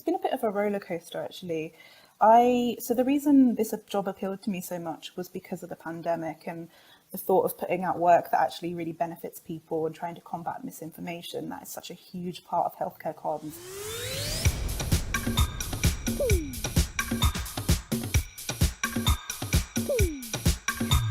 been a bit of a roller coaster, actually. So the reason this job appealed to me so much was because of the pandemic and the thought of putting out work that actually really benefits people and trying to combat misinformation. That is such a huge part of healthcare comms.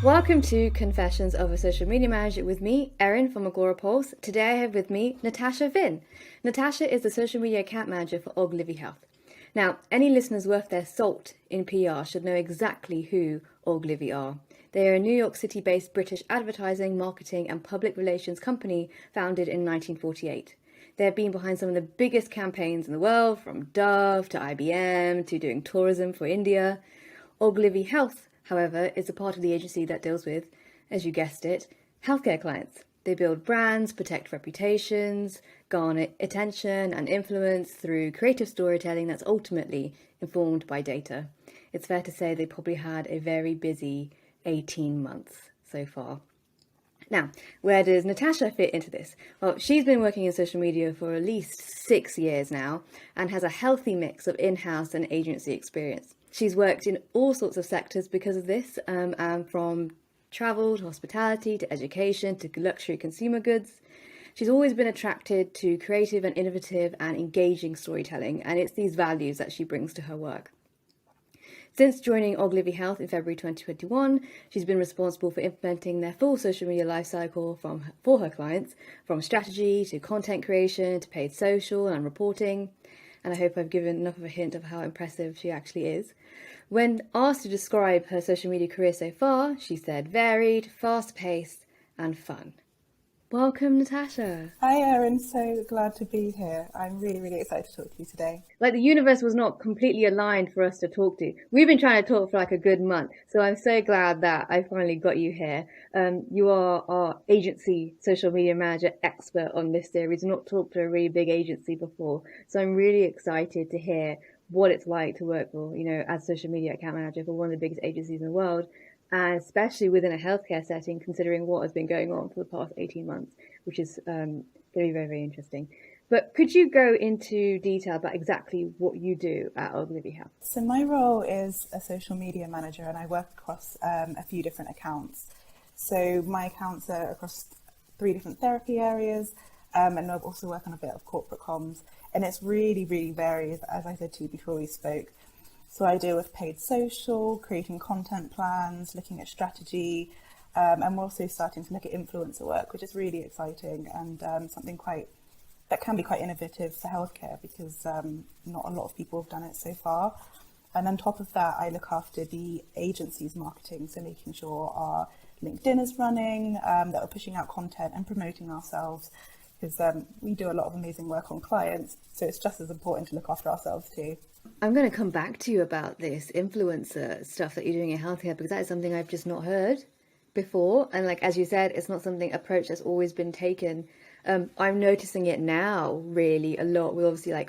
Welcome to Confessions of a Social Media Manager with me, Erin from Agora Pulse. Today I have with me Natasha Vinn. Natasha is the social media account manager for Ogilvy Health. Now, any listeners worth their salt in PR should know exactly who Ogilvy are. They are a New York City-based British advertising, marketing and public relations company founded in 1948. They have been behind some of the biggest campaigns in the world, from Dove to IBM to doing tourism for India. Ogilvy Health, however, is a part of the agency that deals with, as you guessed it, healthcare clients. They build brands, protect reputations, garner attention and influence through creative storytelling that's ultimately informed by data. It's fair to say they probably had a very busy 18 months so far. Now, where does Natasha fit into this? Well, she's been working in social media for at least 6 years now and has a healthy mix of in-house and agency experience. She's worked in all sorts of sectors because of this, and from travel to hospitality to education to luxury consumer goods. She's always been attracted to creative and innovative and engaging storytelling, and it's these values that she brings to her work. Since joining Ogilvy Health in February 2021, she's been responsible for implementing their full social media lifecycle for her clients, from strategy to content creation to paid social and reporting. And I hope I've given enough of a hint of how impressive she actually is. When asked to describe her social media career so far, she said varied, fast-paced and fun. Welcome, Natasha. Hi, Erin. So glad to be here. I'm really, really excited to talk to you today. Like, the universe was not completely aligned for us to talk to. We've been trying to talk for like a good month, so I'm so glad that I finally got you here. You are our agency social media manager expert on this series. I've not talked to a really big agency before, so I'm really excited to hear what it's like to work for, as social media account manager for one of the biggest agencies in the world, and especially within a healthcare setting, considering what has been going on for the past 18 months, which is very, very, very interesting. But could you go into detail about exactly what you do at Ogilvy Health? So my role is a social media manager, and I work across a few different accounts. So my accounts are across 3 different therapy areas, and I also work on a bit of corporate comms. And it's really, really varies, as I said to you before we spoke. So I deal with paid social, creating content plans, looking at strategy, and we're also starting to look at influencer work, which is really exciting and something that can be quite innovative for healthcare, because not a lot of people have done it so far. And on top of that, I look after the agency's marketing, so making sure our LinkedIn is running, that we're pushing out content and promoting ourselves, because we do a lot of amazing work on clients, so it's just as important to look after ourselves too. I'm going to come back to you about this influencer stuff that you're doing in healthcare, because that is something I've just not heard before. And like, as you said, it's not something approach that's always been taken. I'm noticing it now really a lot. We're obviously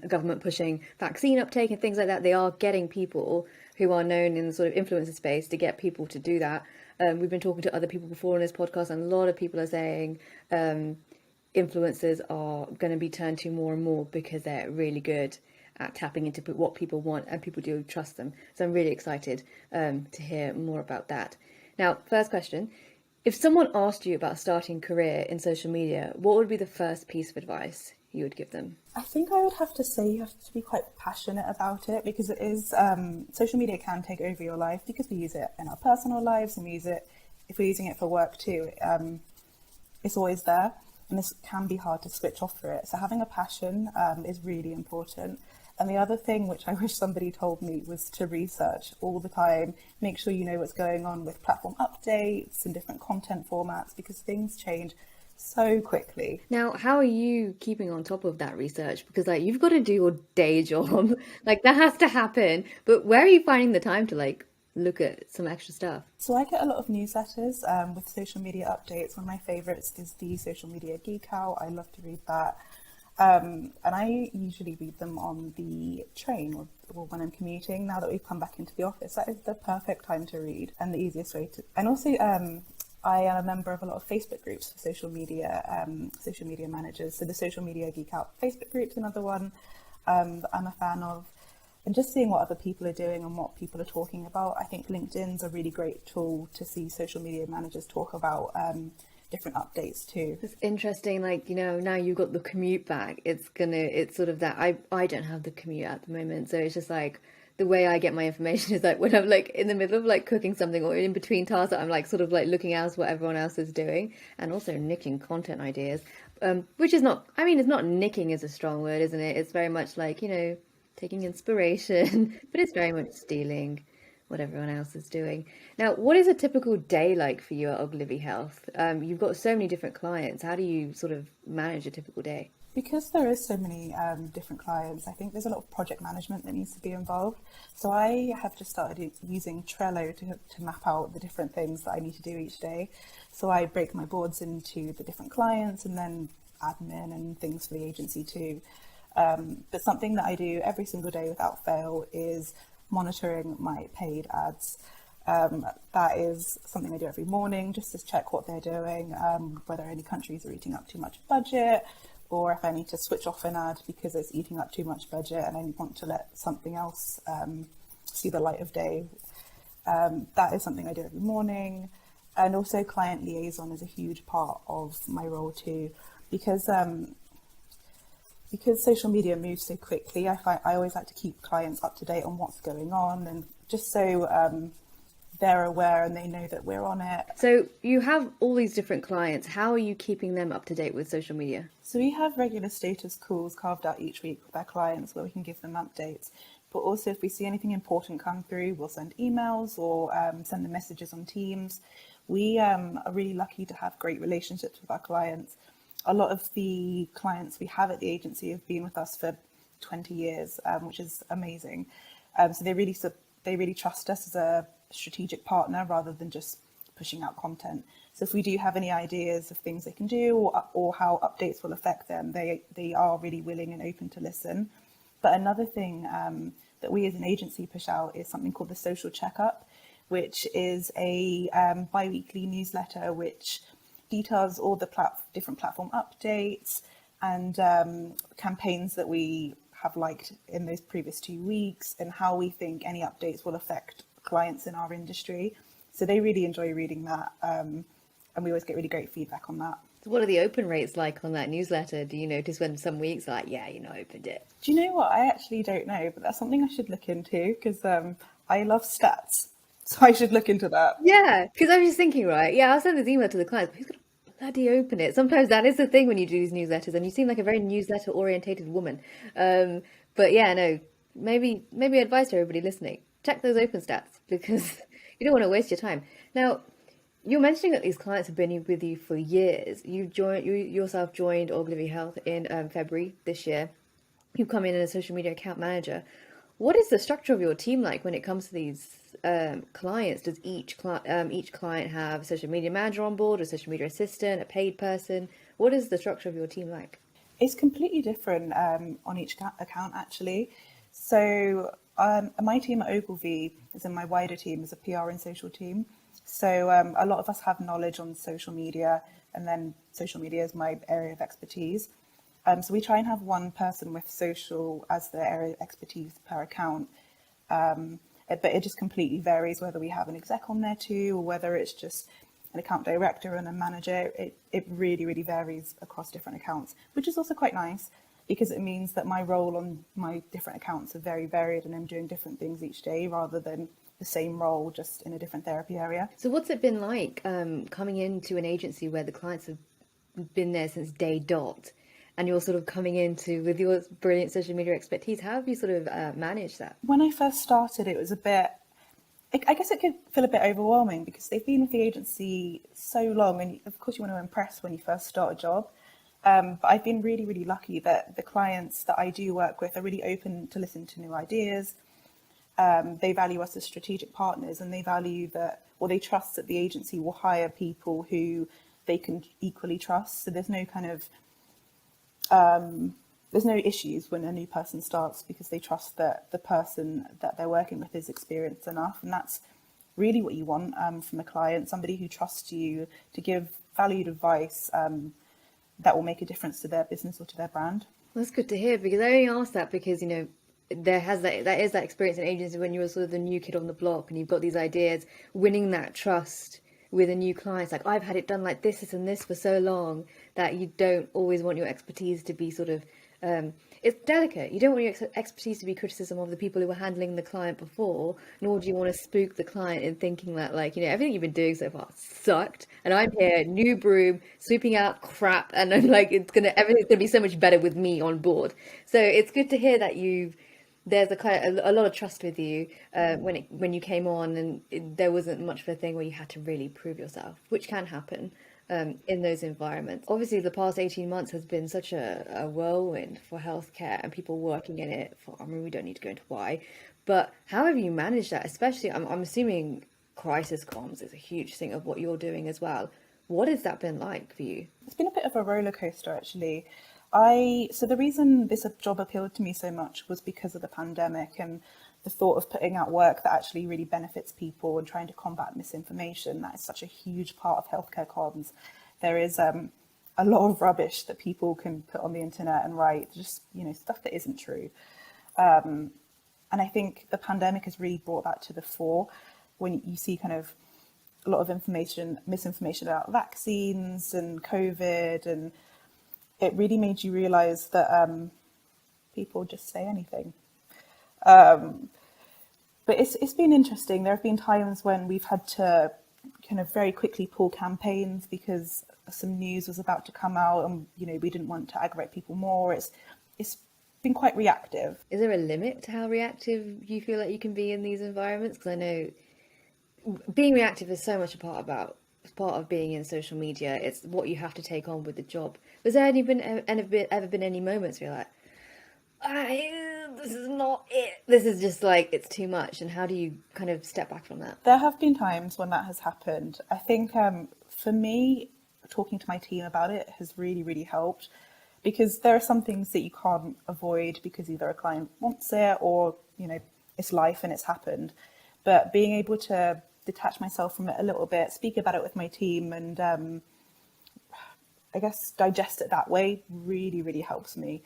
government pushing vaccine uptake and things like that. They are getting people who are known in the sort of influencer space to get people to do that. We've been talking to other people before on this podcast, and a lot of people are saying influencers are going to be turned to more and more because they're really good at tapping into what people want, and people do trust them. So I'm really excited to hear more about that. Now, first question. If someone asked you about starting a career in social media, what would be the first piece of advice you would give them? I think I would have to say you have to be quite passionate about it, because it is, social media can take over your life, because we use it in our personal lives, and we use it if we're using it for work too. It's always there, and this can be hard to switch off for it. So having a passion is really important. And the other thing, which I wish somebody told me, was to research all the time, make sure you know what's going on with platform updates and different content formats, because things change so quickly. Now, how are you keeping on top of that research? Because you've got to do your day job, that has to happen. But where are you finding the time to look at some extra stuff? So I get a lot of newsletters with social media updates. One of my favorites is the Social Media Geek Out. I love to read that. And I usually read them on the train or when I'm commuting. Now that we've come back into the office, that is the perfect time to read and the easiest way to. And also, I am a member of a lot of Facebook groups for social media managers. So the Social Media Geek Out Facebook group's another one. that I'm a fan of, and just seeing what other people are doing and what people are talking about. I think LinkedIn's a really great tool to see social media managers talk about different updates too. It's interesting, like, now you've got the commute back. It's sort of that I don't have the commute at the moment. So it's just like the way I get my information is like when I'm like in the middle of like cooking something or in between tasks, I'm like sort of like looking at what everyone else is doing and also nicking content ideas. Which is not, I mean, it's not nicking is a strong word, isn't it? It's very much like, taking inspiration, but it's very much stealing what everyone else is doing. Now, what is a typical day like for you at Ogilvy Health? You've got so many different clients. How do you sort of manage a typical day? Because there is so many different clients, I think there's a lot of project management that needs to be involved. So I have just started using Trello to map out the different things that I need to do each day. So I break my boards into the different clients and then admin and things for the agency too. But something that I do every single day without fail is monitoring my paid ads. That is something I do every morning just to check what they're doing, whether any countries are eating up too much budget, or if I need to switch off an ad because it's eating up too much budget and I want to let something else see the light of day. That is something I do every morning. And also client liaison is a huge part of my role too, because social media moves so quickly. I always like to keep clients up to date on what's going on, and just so they're aware and they know that we're on it. So you have all these different clients. How are you keeping them up to date with social media? So we have regular status calls carved out each week with our clients where we can give them updates. But also if we see anything important come through, we'll send emails or send them messages on Teams. We are really lucky to have great relationships with our clients. A lot of the clients we have at the agency have been with us for 20 years, which is amazing. So they really trust us as a strategic partner rather than just pushing out content. So if we do have any ideas of things they can do or how updates will affect them, they are really willing and open to listen. But another thing that we as an agency push out is something called the Social Checkup, which is a bi-weekly newsletter which details all the different platform updates and campaigns that we have liked in those previous 2 weeks and how we think any updates will affect clients in our industry. So they really enjoy reading that, and we always get really great feedback on that. So what are the open rates like on that newsletter? Do you notice when some weeks like, yeah, I opened it? Do you know what? I actually don't know, but that's something I should look into because I love stats. So I should look into that. Yeah, because I was just thinking, right? Yeah, I'll send this email to the clients, but who's going to bloody open it? Sometimes that is the thing when you do these newsletters, and you seem like a very newsletter-orientated woman. But yeah, no, maybe advice to everybody listening: check those open stats because you don't want to waste your time. Now, you're mentioning that these clients have been with you for years. You yourself joined Ogilvy Health in February this year. You've come in as a social media account manager. What is the structure of your team like when it comes to these clients? Does each client have a social media manager on board, a social media assistant, a paid person? What is the structure of your team like? It's completely different on each account, actually. So my team at Ogilvy is in my wider team as a PR and social team. So a lot of us have knowledge on social media, and then social media is my area of expertise. So we try and have one person with social as the area of expertise per account. But it just completely varies whether we have an exec on there too, or whether it's just an account director and a manager. It really, really varies across different accounts, which is also quite nice because it means that my role on my different accounts are very varied and I'm doing different things each day rather than the same role just in a different therapy area. So what's it been like coming into an agency where the clients have been there since day dot, and you're sort of coming into with your brilliant social media expertise? How have you sort of managed that? When I first started, it was a bit, I guess it could feel a bit overwhelming because they've been with the agency so long, and of course you want to impress when you first start a job. But I've been really, really lucky that the clients that I do work with are really open to listen to new ideas. They value us as strategic partners, and they value that, or they trust that the agency will hire people who they can equally trust. So there's no kind of there's no issues when a new person starts because they trust that the person that they're working with is experienced enough. And that's really what you want from a client, somebody who trusts you to give valued advice that will make a difference to their business or to their brand. That's good to hear because I only asked that because, there is that experience in agency when you're sort of the new kid on the block and you've got these ideas, winning that trust with a new client. It's like, I've had it done like this and this for so long that you don't always want your expertise to be sort of, it's delicate. You don't want your expertise to be criticism of the people who were handling the client before, nor do you want to spook the client in thinking that, like, everything you've been doing so far sucked, and I'm here, new broom, sweeping out crap, and I'm like, everything's gonna be so much better with me on board. So it's good to hear that there's a lot of trust with you when you came on, and there wasn't much of a thing where you had to really prove yourself, which can happen in those environments. Obviously, the past 18 months has been such a whirlwind for healthcare and people working in it. I mean, we don't need to go into why, but how have you managed that? Especially, I'm assuming crisis comms is a huge thing of what you're doing as well. What has that been like for you? It's been a bit of a roller coaster, actually. So the reason this job appealed to me so much was because of the pandemic and the thought of putting out work that actually really benefits people and trying to combat misinformation. That is such a huge part of healthcare comms. There is a lot of rubbish that people can put on the internet and write, just stuff that isn't true. And I think the pandemic has really brought that to the fore when you see kind of a lot of misinformation about vaccines and COVID, and it really made you realise that people just say anything. But it's been interesting. There have been times when we've had to kind of very quickly pull campaigns because some news was about to come out, and we didn't want to aggravate people more. It's been quite reactive. Is there a limit to how reactive you feel like you can be in these environments? Because I know being reactive is so much a part of being in social media. It's what you have to take on with the job. Was there ever been any moments where you're like, this is not it. This is just like, it's too much. And how do you kind of step back from that? There have been times when that has happened. I think for me, talking to my team about it has really, really helped, because there are some things that you can't avoid because either a client wants it or, it's life and it's happened. But being able to detach myself from it a little bit, speak about it with my team, and I guess digest it that way really, really helps me.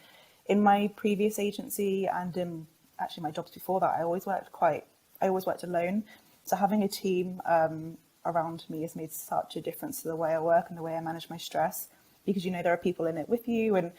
In my previous agency and in actually my jobs before that, I always worked alone. So having a team around me has made such a difference to the way I work and the way I manage my stress, because there are people in it with you and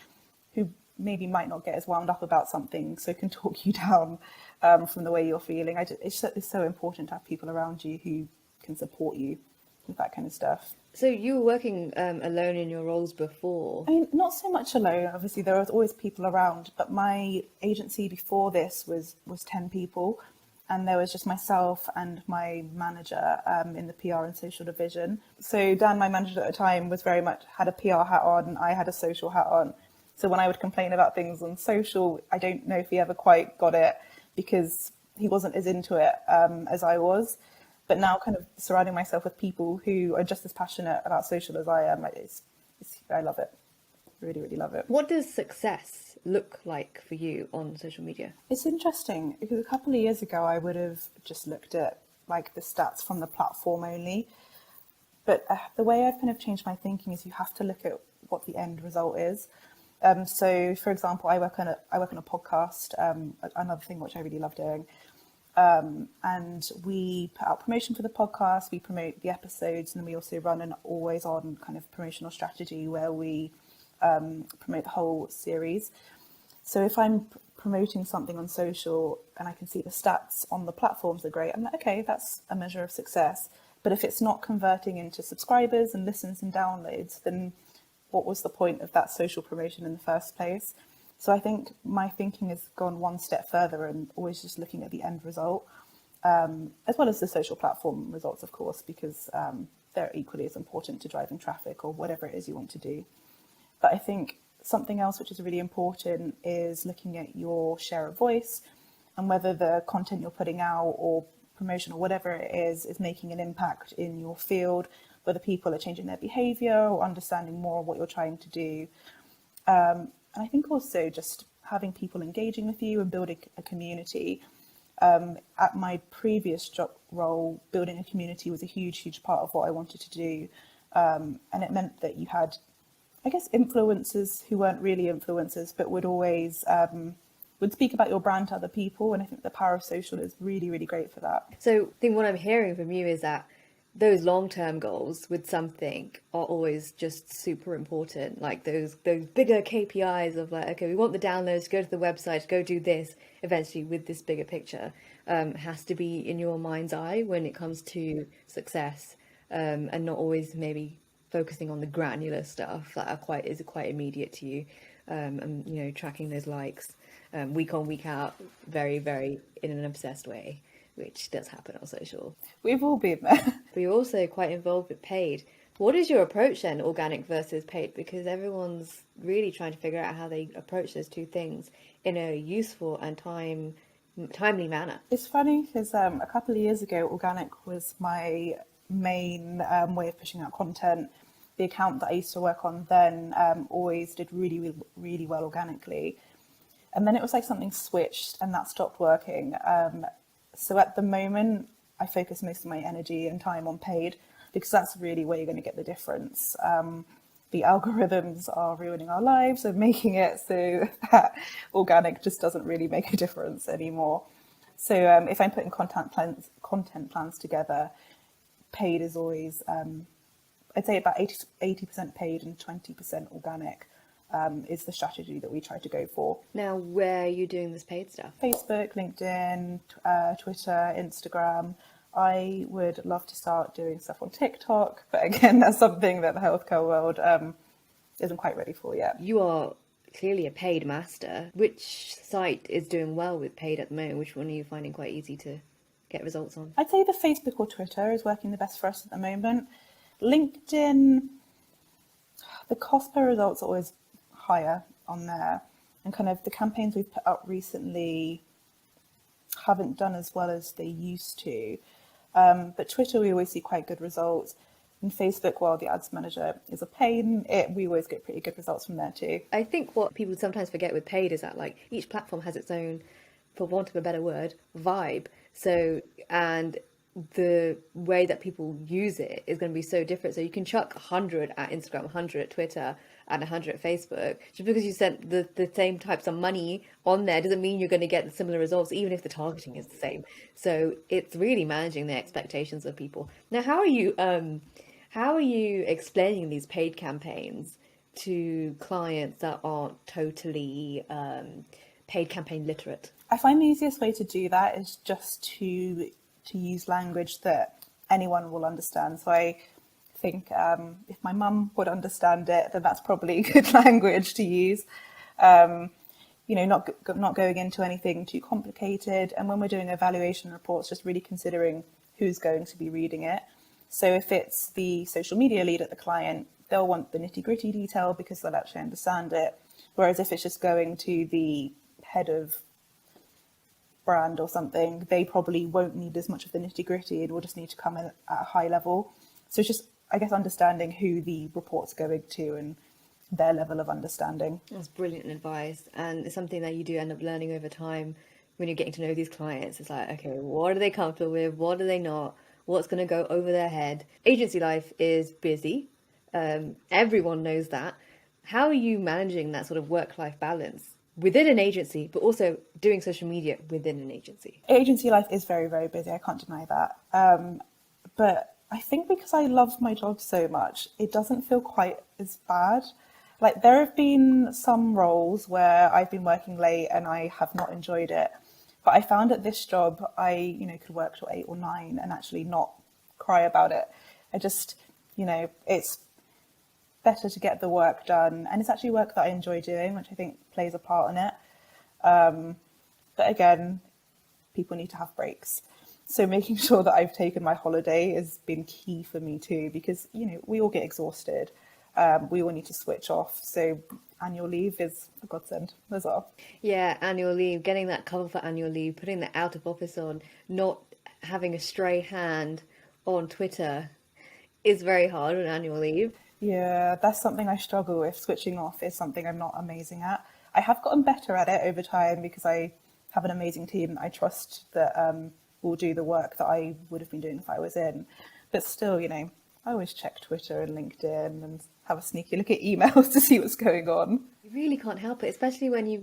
who maybe might not get as wound up about something, so can talk you down from the way you're feeling. It's so important to have people around you who can support you with that kind of stuff. So you were working alone in your roles before? I mean, not so much alone. Obviously, there was always people around, but my agency before this was 10 people, and there was just myself and my manager in the PR and social division. So Dan, my manager at the time, was very much had a PR hat on, and I had a social hat on. So when I would complain about things on social, I don't know if he ever quite got it, because he wasn't as into it as I was. But now, kind of surrounding myself with people who are just as passionate about social as I am, I love it. Really, really love it. What does success look like for you on social media? It's interesting because a couple of years ago, I would have just looked at like the stats from the platform only. But the way I've kind of changed my thinking is you have to look at what the end result is. So, for example, I work on a podcast, another thing which I really love doing. And we put out promotion for the podcast, we promote the episodes, and then we also run an always on kind of promotional strategy where we promote the whole series. So if I'm promoting something on social and I can see the stats on the platforms are great, I'm like, okay, that's a measure of success. But if it's not converting into subscribers and listens and downloads, then what was the point of that social promotion in the first place? So I think my thinking has gone one step further and always just looking at the end result, as well as the social platform results, of course, because they're equally as important to driving traffic or whatever it is you want to do. But I think something else which is really important is looking at your share of voice and whether the content you're putting out or promotion or whatever it is making an impact in your field, whether people are changing their behaviour or understanding more of what you're trying to do. And I think also just having people engaging with you and building a community. At my previous job role, building a community was a huge, huge part of what I wanted to do. And it meant that you had I guess, influencers who weren't really influencers, but would always would speak about your brand to other people. And I think the power of social is really, really great for that. So I think what I'm hearing from you is that those long-term goals with something are always just super important. Like those bigger KPIs of like, okay, we want the downloads, go to the website, go do this eventually with this bigger picture, has to be in your mind's eye when it comes to success, and not always maybe focusing on the granular stuff that are quite immediate to you, and tracking those likes week on week out, very very in an obsessed way, which does happen on social. We've all been there. But you're also quite involved with paid. What is your approach then, organic versus paid? Because everyone's really trying to figure out how they approach those two things in a useful and timely manner. It's funny because a couple of years ago, organic was my main way of pushing out content. The account that I used to work on then always did really, really, really well organically. And then it was like something switched and that stopped working. So at the moment, I focus most of my energy and time on paid because that's really where you're going to get the difference. The algorithms are ruining our lives and making it so that organic just doesn't really make a difference anymore. So if I'm putting content plans together, paid is always, I'd say about 80% paid and 20% organic is the strategy that we try to go for. Now, where are you doing this paid stuff? Facebook, LinkedIn, Twitter, Instagram. I would love to start doing stuff on TikTok, but again, that's something that the healthcare world isn't quite ready for yet. You are clearly a paid master. Which site is doing well with paid at the moment? Which one are you finding quite easy to get results on? I'd say the Facebook or Twitter is working the best for us at the moment. LinkedIn, the cost per results are always higher on there, and kind of the campaigns we've put up recently haven't done as well as they used to. But Twitter, we always see quite good results. And Facebook, while the ads manager is a pain, we always get pretty good results from there too. I think what people sometimes forget with paid is that like each platform has its own, for want of a better word, vibe. So, and the way that people use it is going to be so different. So you can chuck 100 at Instagram, 100 at Twitter, and 100 at Facebook. Just because you sent the same types of money on there doesn't mean you're going to get the similar results, even if the targeting is the same. So it's really managing the expectations of people. Now, how are you explaining these paid campaigns to clients that aren't totally paid campaign literate? I find the easiest way to do that is just to use language that anyone will understand. So I think if my mum would understand it, then that's probably good language to use. Not going into anything too complicated. And when we're doing evaluation reports, just really considering who's going to be reading it. So if it's the social media lead at the client, they'll want the nitty-gritty detail because they'll actually understand it. Whereas if it's just going to the head of brand or something, they probably won't need as much of the nitty-gritty and will just need to come in at a high level. So it's just, I guess, understanding who the report's going to and their level of understanding. That's brilliant advice, and it's something that you do end up learning over time when you're getting to know these clients. It's like, okay, what are they comfortable with? What are they not? What's going to go over their head? Agency life is busy. Everyone knows that. How are you managing that sort of work-life balance within an agency, but also doing social media within an agency? Agency life is very, very busy. I can't deny that. But I think because I love my job so much, it doesn't feel quite as bad. Like there have been some roles where I've been working late and I have not enjoyed it. But I found at this job, I, could work till 8 or 9 and actually not cry about it. I just, it's better to get the work done. And it's actually work that I enjoy doing, which I think plays a part in it. But again, people need to have breaks. So making sure that I've taken my holiday has been key for me too, because, we all get exhausted. We all need to switch off. So annual leave is a godsend as well. Yeah, annual leave, getting that cover for annual leave, putting the out of office on, not having a stray hand on Twitter is very hard on annual leave. Yeah, that's something I struggle with. Switching off is something I'm not amazing at. I have gotten better at it over time because I have an amazing team that I trust that will do the work that I would have been doing if I was in. But still, I always check Twitter and LinkedIn and have a sneaky look at emails to see what's going on. You really can't help it, especially when you've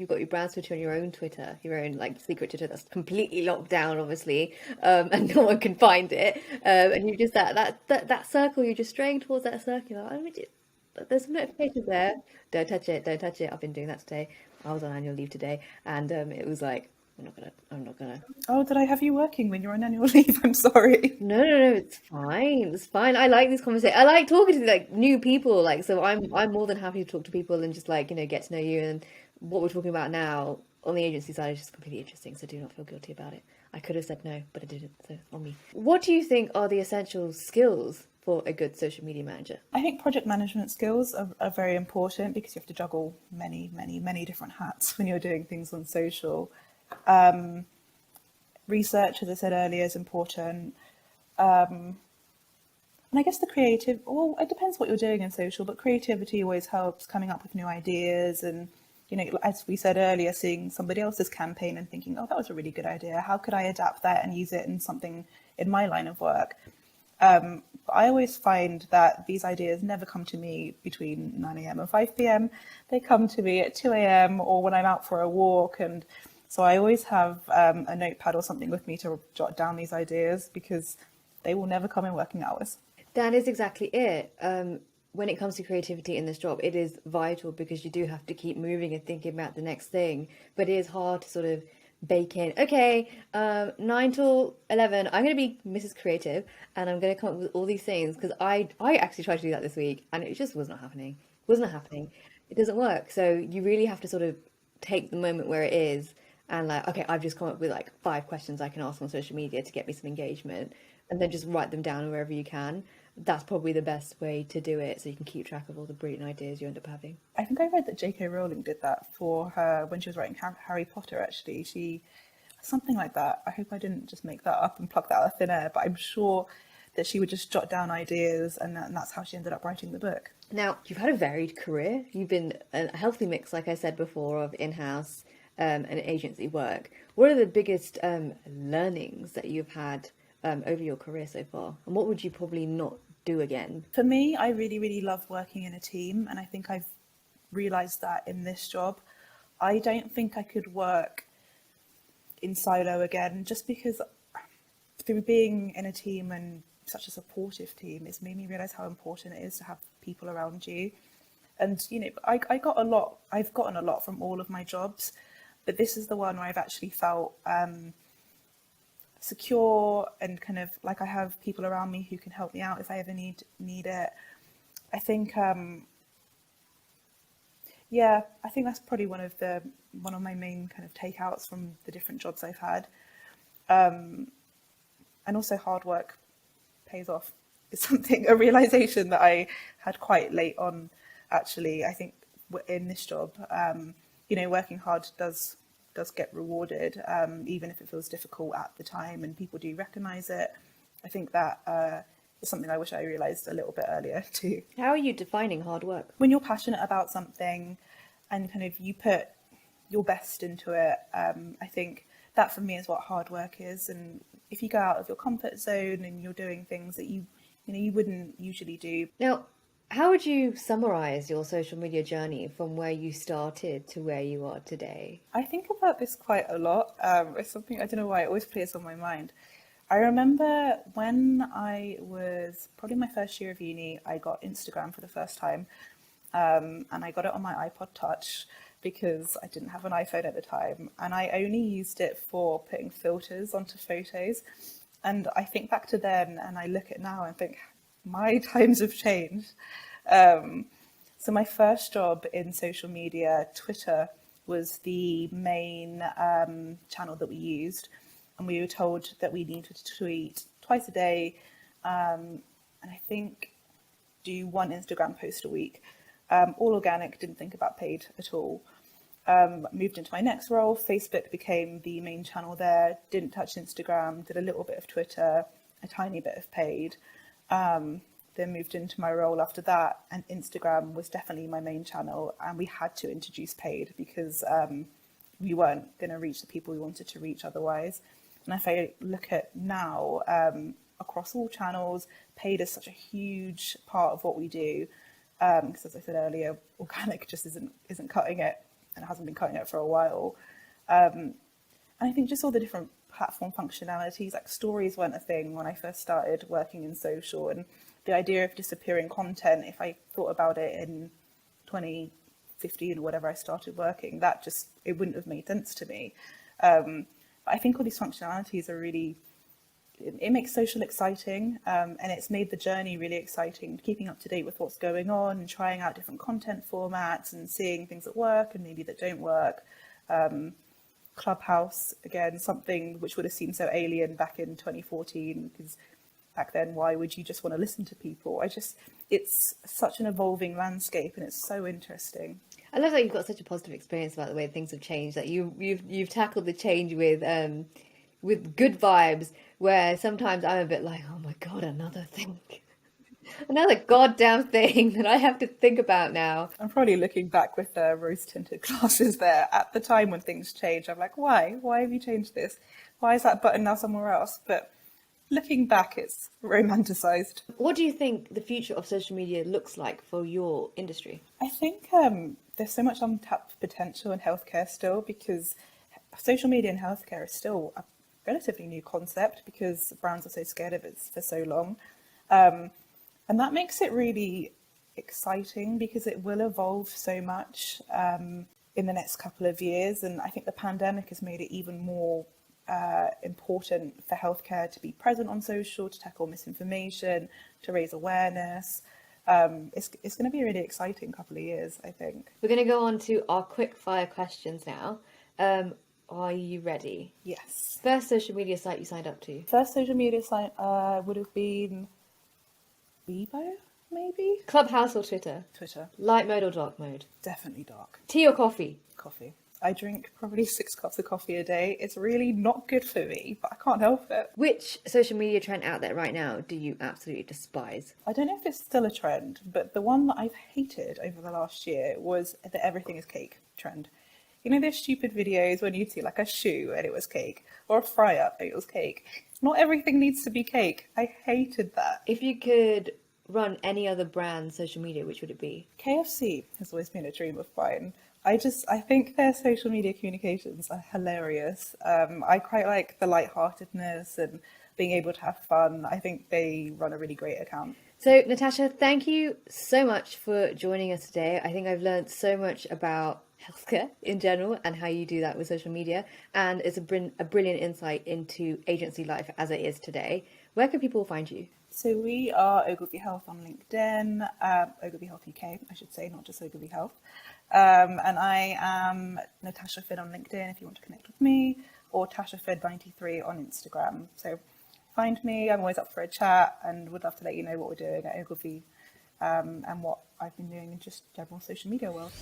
got your brand Twitter on your own Twitter, your own like secret Twitter that's completely locked down, obviously, and no one can find it. And you just that circle, you're just straying towards that circle. Like, there's some notifications there. Don't touch it. Don't touch it. I've been doing that today. I was on annual leave today, and it was like, I'm not gonna. Oh, did I have you working when you're on annual leave? I'm sorry. No, it's fine. It's fine. I like these conversations. I like talking to like new people. Like, so I'm more than happy to talk to people and just like, get to know you. And what we're talking about now on the agency side is just completely interesting. So do not feel guilty about it. I could have said no, but I didn't. So on me. What do you think are the essential skills for a good social media manager? I think project management skills are very important because you have to juggle many different hats when you're doing things on social. Research, as I said earlier, is important. And I guess the creative, well, it depends what you're doing in social, but creativity always helps, coming up with new ideas. And, as we said earlier, seeing somebody else's campaign and thinking, oh, that was a really good idea. How could I adapt that and use it in something in my line of work? But I always find that these ideas never come to me between 9 a.m. and 5 p.m. They come to me at 2 a.m. or when I'm out for a walk. And so I always have a notepad or something with me to jot down these ideas because they will never come in working hours. That is exactly it. When it comes to creativity in this job, it is vital because you do have to keep moving and thinking about the next thing. But it is hard to sort of bake in, okay, 9 till 11, I'm going to be Mrs. Creative and I'm going to come up with all these things because I actually tried to do that this week and it just was not happening. It wasn't happening. It doesn't work. So you really have to sort of take the moment where it is and like, okay, I've just come up with like 5 questions I can ask on social media to get me some engagement and then just write them down wherever you can. That's probably the best way to do it so you can keep track of all the brilliant ideas you end up having. I think I read that J.K. Rowling did that for her when she was writing Harry Potter, actually. Something like that. I hope I didn't just make that up and pluck that out of thin air, but I'm sure that she would just jot down ideas and that's how she ended up writing the book. Now, you've had a varied career. You've been a healthy mix, like I said before, of in-house and agency work. What are the biggest learnings that you've had over your career so far? And what would you probably not do again? For me, I really love working in a team, and I think I've realised that in this job. I don't think I could work in silo again, just because through being in a team and such a supportive team, it's made me realise how important it is to have people around you. And I've gotten a lot from all of my jobs, but this is the one where I've actually felt secure and kind of like I have people around me who can help me out if I ever need it. I think I think that's probably one of my main kind of takeouts from the different jobs I've had. And also hard work pays off is a realization that I had quite late on, actually. I think in this job, working hard does get rewarded, even if it feels difficult at the time and people do recognize it. I think that is something I wish I realized a little bit earlier too. How are you defining hard work? When you're passionate about something and kind of you put your best into it, I think that for me is what hard work is. And if you go out of your comfort zone and you're doing things that you wouldn't usually do. Now, how would you summarize your social media journey from where you started to where you are today? I think about this quite a lot. It's something, I don't know why, it always plays on my mind. I remember when I was probably my first year of uni, I got Instagram for the first time. And I got it on my iPod Touch because I didn't have an iPhone at the time. And I only used it for putting filters onto photos. And I think back to then and I look at now and think, my times have changed. So my first job in social media, Twitter, was the main channel that we used. And we were told that we needed to tweet twice a day. And I think do 1 Instagram post a week. All organic, didn't think about paid at all. Moved into my next role, Facebook became the main channel there, didn't touch Instagram, did a little bit of Twitter, a tiny bit of paid. Then moved into my role after that, and Instagram was definitely my main channel, and we had to introduce paid because we weren't going to reach the people we wanted to reach otherwise. And if I look at now, across all channels, paid is such a huge part of what we do. because as I said earlier, organic just isn't cutting it, and it hasn't been cutting it for a while. And I think just all the different platform functionalities, like stories weren't a thing when I first started working in social, and the idea of disappearing content, if I thought about it in 2015 or whatever I started working, it wouldn't have made sense to me. But I think all these functionalities are really, it makes social exciting, and it's made the journey really exciting, keeping up to date with what's going on and trying out different content formats and seeing things that work and maybe that don't work. Clubhouse, again, something which would have seemed so alien back in 2014, because back then, why would you just want to listen to people? It's such an evolving landscape, and it's so interesting. I love that you've got such a positive experience about the way things have changed. That you've tackled the change with good vibes. Where sometimes I'm a bit like, oh my god, another thing, another goddamn thing that I have to think about now. I'm probably looking back with rose-tinted glasses there. At the time when things changed, I'm like, why? Why have you changed this? Why is that button now somewhere else? But looking back, it's romanticized. What do you think the future of social media looks like for your industry? I think there's so much untapped potential in healthcare still, because social media in healthcare is still a relatively new concept because brands are so scared of it for so long. And that makes it really exciting because it will evolve so much in the next couple of years. And I think the pandemic has made it even more important for healthcare to be present on social, to tackle misinformation, to raise awareness. It's going to be a really exciting couple of years, I think. We're going to go on to our quick fire questions now. Are you ready? Yes. First social media site you signed up to? First social media site would have been Bebo, maybe? Clubhouse or Twitter? Twitter. Light mode or dark mode? Definitely dark. Tea or coffee? Coffee. I drink probably 6 cups of coffee a day. It's really not good for me, but I can't help it. Which social media trend out there right now do you absolutely despise? I don't know if it's still a trend, but the one that I've hated over the last year was the everything is cake trend. You know those stupid videos when you'd see like a shoe and it was cake, or a fry up and it was cake. Not everything needs to be cake. I hated that. If you could run any other brand social media, which would it be? KFC has always been a dream of mine. I think their social media communications are hilarious. I quite like the lightheartedness and being able to have fun. I think they run a really great account. So, Natasha, thank you so much for joining us today. I think I've learned so much about healthcare in general and how you do that with social media. And it's a brilliant insight into agency life as it is today. Where can people find you? So we are Ogilvy Health on LinkedIn, Ogilvy Health UK, I should say, not just Ogilvy Health. And I am Natasha Finn on LinkedIn if you want to connect with me, or Tasha Finn 93 on Instagram. So find me, I'm always up for a chat and would love to let you know what we're doing at Ogilvy and what I've been doing in just general social media world.